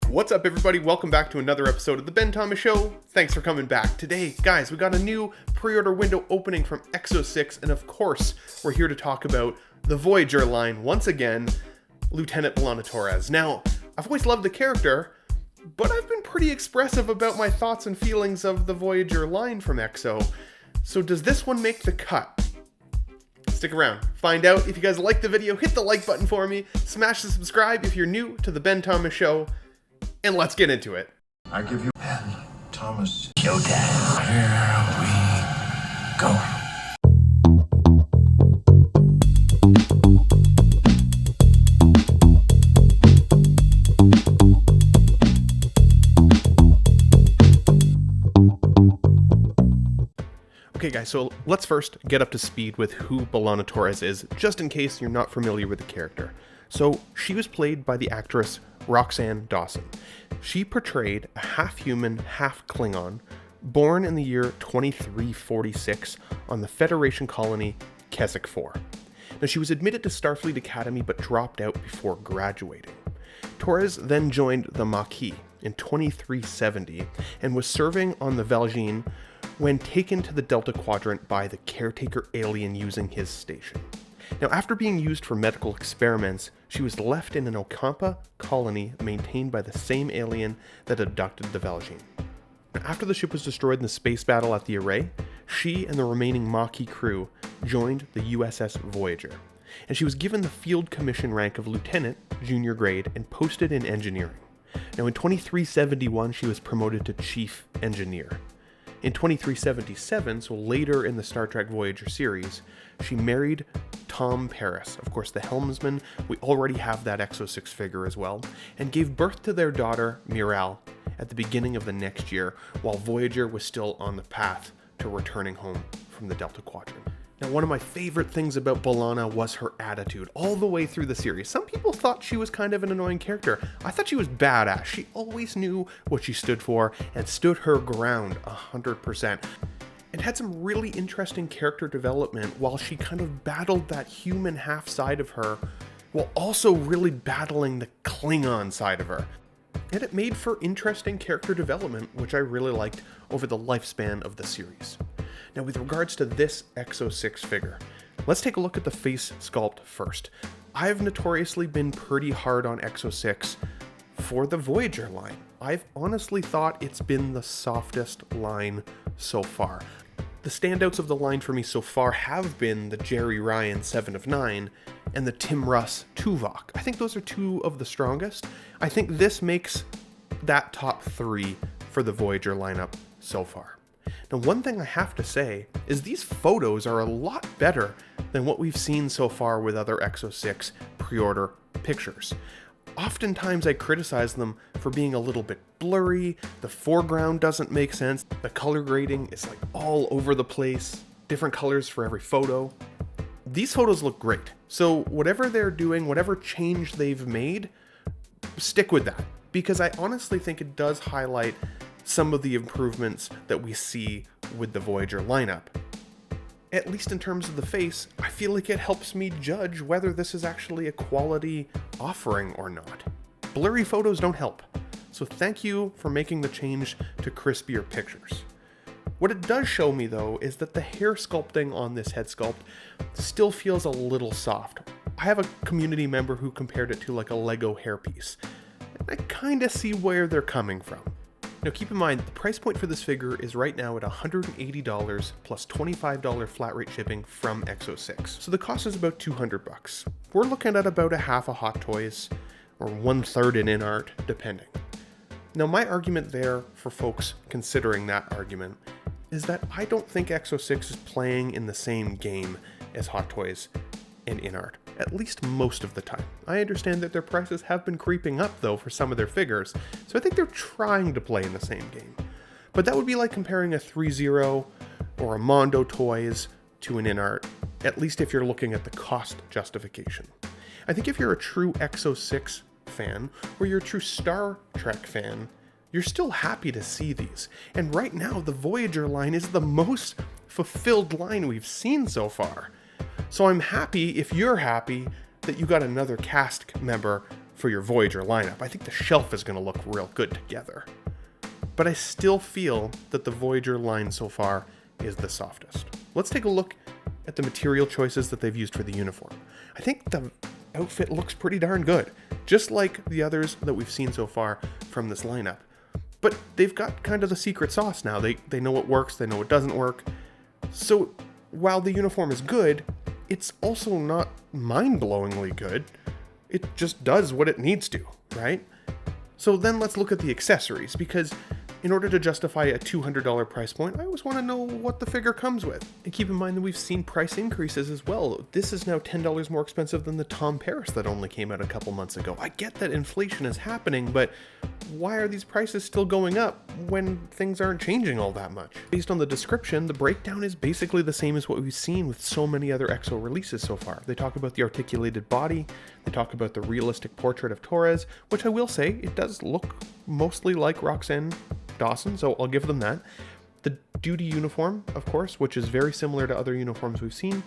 What's up, everybody? Welcome back to another episode of The Ben Thomas Show. Thanks for coming back. Today, guys, we got a new pre-order window opening from EXO-6, and of course, we're here to talk about the Voyager line once again, Lieutenant B'Elanna Torres. Now, I've always loved the character, but I've been pretty expressive about my thoughts and feelings of the Voyager line from EXO. So does this one make the cut? Stick around, find out. If you guys like the video, hit the like button for me, smash the subscribe if you're new to the Ben Thomas Show, and let's get into it. I give you Ben Thomas Showtime. Here we go. Okay guys, so let's first get up to speed with who B'Elanna Torres is, just in case you're not familiar with the character. So, she was played by the actress Roxanne Dawson. She portrayed a half-human, half-Klingon, born in the year 2346 on the Federation colony Keswick 4. Now, she was admitted to Starfleet Academy but dropped out before graduating. Torres then joined the Maquis in 2370 and was serving on the Voyager when taken to the Delta Quadrant by the caretaker alien using his station. Now, after being used for medical experiments, she was left in an Ocampa colony maintained by the same alien that abducted the Voyager. Now, after the ship was destroyed in the space battle at the Array, she and the remaining Maquis crew joined the USS Voyager, and she was given the field commission rank of lieutenant, junior grade, and posted in engineering. Now, in 2371, she was promoted to chief engineer. In 2377, so later in the Star Trek Voyager series, she married Tom Paris, of course the helmsman. We already have that EXO-6 figure as well, and gave birth to their daughter, Miral, at the beginning of the next year, while Voyager was still on the path to returning home from the Delta Quadrant. Now, one of my favorite things about B'Elanna was her attitude all the way through the series. Some people thought she was kind of an annoying character. I thought she was badass. She always knew what she stood for and stood her ground 100%. And had some really interesting character development while she kind of battled that human half side of her, while also really battling the Klingon side of her. And it made for interesting character development, which I really liked over the lifespan of the series. Now, with regards to this EXO-6 figure, let's take a look at the face sculpt first. I've notoriously been pretty hard on EXO-6 for the Voyager line. I've honestly thought it's been the softest line so far. The standouts of the line for me so far have been the Jerry Ryan 7 of 9 and the Tim Russ Tuvok. I think those are two of the strongest. I think this makes that top 3 for the Voyager lineup so far. Now, one thing I have to say is these photos are a lot better than what we've seen so far with other EXO-6 pre-order pictures. Oftentimes I criticize them for being a little bit blurry, the foreground doesn't make sense, the color grading is like all over the place, different colors for every photo. These photos look great, so whatever they're doing, whatever change they've made, stick with that, because I honestly think it does highlight some of the improvements that we see with the Voyager lineup. At least in terms of the face, I feel like it helps me judge whether this is actually a quality offering or not. Blurry photos don't help, so thank you for making the change to crispier pictures. What it does show me though is that the hair sculpting on this head sculpt still feels a little soft. I have a community member who compared it to like a Lego hairpiece, and I kinda see where they're coming from. Now keep in mind, the price point for this figure is right now at $180 plus $25 flat rate shipping from EXO-6. So the cost is about $200. We're looking at about a half a Hot Toys, or 1/3 in InArt, depending. Now my argument there for folks considering that argument is that I don't think EXO-6 is playing in the same game as Hot Toys and InArt, at least most of the time. I understand that their prices have been creeping up though for some of their figures, so I think they're trying to play in the same game. But that would be like comparing a 3-0 or a Mondo Toys to an InArt, at least if you're looking at the cost justification. I think if you're a true EXO-6 fan, or you're a true Star Trek fan, you're still happy to see these. And right now, the Voyager line is the most fulfilled line we've seen so far. So I'm happy, if you're happy, that you got another cast member for your Voyager lineup. I think the shelf is going to look real good together. But I still feel that the Voyager line so far is the softest. Let's take a look at the material choices that they've used for the uniform. I think the outfit looks pretty darn good, just like the others that we've seen so far from this lineup. But they've got kind of the secret sauce now. They know what works, they know what doesn't work. So while the uniform is good, it's also not mind-blowingly good. It just does what it needs to, right? So then let's look at the accessories, because in order to justify a $200 price point, I always want to know what the figure comes with. And keep in mind that we've seen price increases as well. This is now $10 more expensive than the Tom Paris that only came out a couple months ago. I get that inflation is happening, but why are these prices still going up when things aren't changing all that much? Based on the description, the breakdown is basically the same as what we've seen with so many other EXO releases so far. They talk about the articulated body, they talk about the realistic portrait of Torres, which I will say, it does look mostly like Roxanne Dawson, so I'll give them that. The duty uniform, of course, which is very similar to other uniforms we've seen.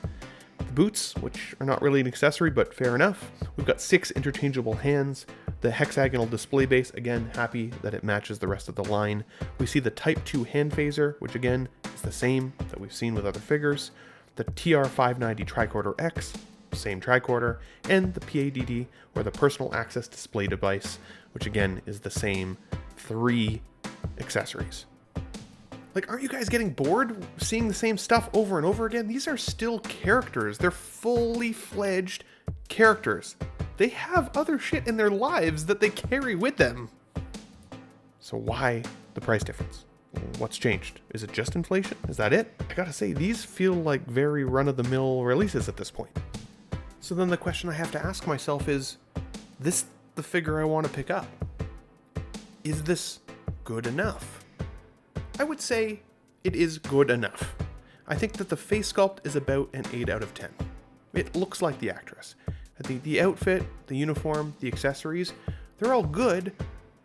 The boots, which are not really an accessory, but fair enough. We've got 6 interchangeable hands. The hexagonal display base, again, happy that it matches the rest of the line. We see the Type 2 hand phaser, which again is the same that we've seen with other figures. The TR-590 tricorder X, same tricorder, and the PADD, or the personal access display device, which again is the same 3 accessories. Like, aren't you guys getting bored seeing the same stuff over and over again? These are still characters. They're fully fledged characters. They have other shit in their lives that they carry with them. So why the price difference? What's changed? Is it just inflation? Is that it? I gotta say, these feel like very run-of-the-mill releases at this point. So then the question I have to ask myself is this the figure I want to pick up? Is this good enough? I would say it is good enough. I think that the face sculpt is about an 8 out of 10. It looks like the actress. I think the outfit, the uniform, the accessories, they're all good,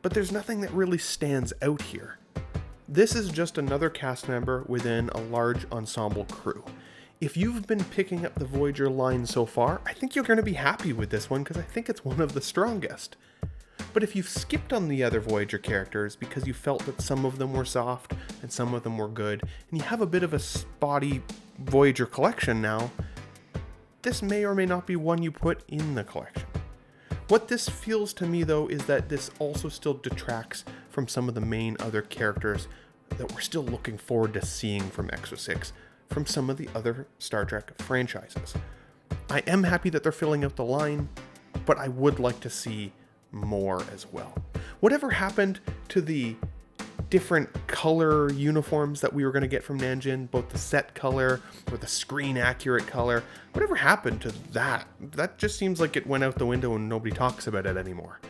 but there's nothing that really stands out here. This is just another cast member within a large ensemble crew. If you've been picking up the Voyager line so far, I think you're going to be happy with this one because I think it's one of the strongest. But if you've skipped on the other Voyager characters because you felt that some of them were soft and some of them were good, and you have a bit of a spotty Voyager collection now, this may or may not be one you put in the collection. What this feels to me though is that this also still detracts from some of the main other characters that we're still looking forward to seeing from EXO-6 from some of the other Star Trek franchises. I am happy that they're filling out the line, but I would like to see more as well. Whatever happened to the different color uniforms that we were going to get from Nanjin, both the set color or the screen accurate color, whatever happened to that? That just seems like it went out the window and nobody talks about it anymore.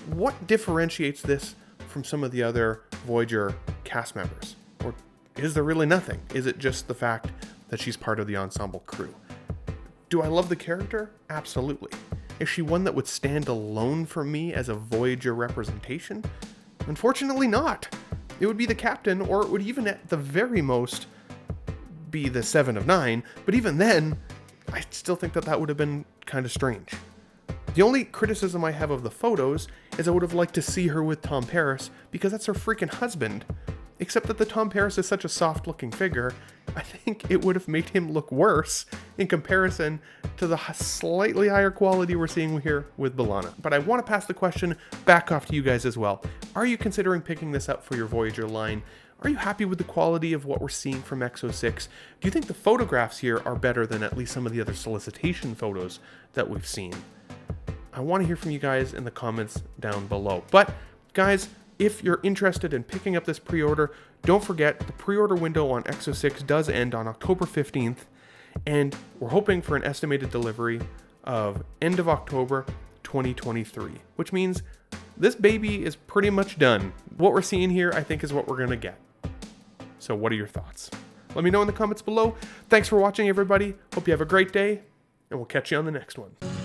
What differentiates this from some of the other Voyager cast members? Or is there really nothing? Is it just the fact that she's part of the ensemble crew? Do I love the character? Absolutely. Is she one that would stand alone for me as a Voyager representation? Unfortunately not. It would be the captain, or it would even at the very most be the 7 of 9, but even then, I still think that that would have been kind of strange. The only criticism I have of the photos is I would have liked to see her with Tom Paris, because that's her freaking husband. Except that the Tom Paris is such a soft-looking figure, I think it would have made him look worse in comparison to the slightly higher quality we're seeing here with B'Elanna. But I want to pass the question back off to you guys as well. Are you considering picking this up for your Voyager line? Are you happy with the quality of what we're seeing from EXO-6? Do you think the photographs here are better than at least some of the other solicitation photos that we've seen? I want to hear from you guys in the comments down below. But guys, if you're interested in picking up this pre-order, don't forget the pre-order window on EXO-6 does end on October 15th, and we're hoping for an estimated delivery of end of October 2023, which means this baby is pretty much done. What we're seeing here, I think, is what we're going to get. So what are your thoughts? Let me know in the comments below. Thanks for watching, everybody. Hope you have a great day, and we'll catch you on the next one.